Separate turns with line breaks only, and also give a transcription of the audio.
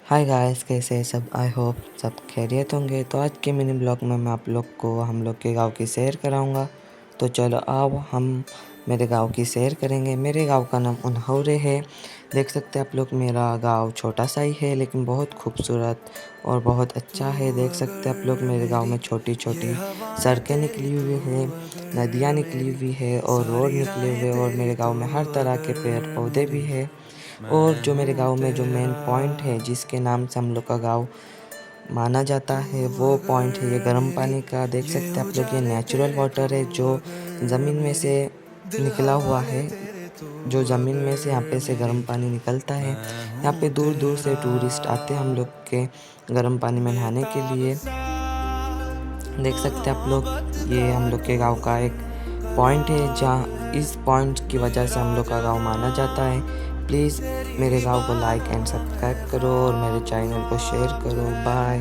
Hi guys, कैसे हैं सब। आई होप सब खैरियत होंगे। तो आज के मिनी ब्लॉग में मैं आप लोग को हम लोग के गांव की सैर कराऊंगा। तो चलो अब हम मेरे गांव की सैर करेंगे। मेरे गांव का नाम उन्हौरे है। देख सकते हैं आप लोग, मेरा गांव छोटा सा ही है लेकिन बहुत खूबसूरत और बहुत अच्छा है। देख सकते हैं आप लोग, मेरे गांव में छोटी छोटी सड़कें निकली हुई हैं, नदियाँ निकली हुई है और रोड निकले हुए, और मेरे गाँव में हर तरह के पेड़ पौधे भी है। और जो मेरे गाँव में जो मेन पॉइंट है जिसके नाम से हम लोग का गाँव माना जाता है, वो पॉइंट है ये गर्म पानी का। देख सकते हैं आप लोग, ये नेचुरल वाटर है जो ज़मीन में से निकला हुआ है। जो ज़मीन में से यहाँ पे से गर्म पानी निकलता है। यहाँ पे दूर दूर से टूरिस्ट आते हैं हम लोग के गर्म पानी में नहाने के लिए। देख सकते हैं आप लोग, ये हम लोग के गांव का एक पॉइंट है जहाँ इस पॉइंट की वजह से हम लोग का गांव माना जाता है। प्लीज़ मेरे गांव को लाइक एंड सब्सक्राइब करो और मेरे चैनल को शेयर करो। बाय।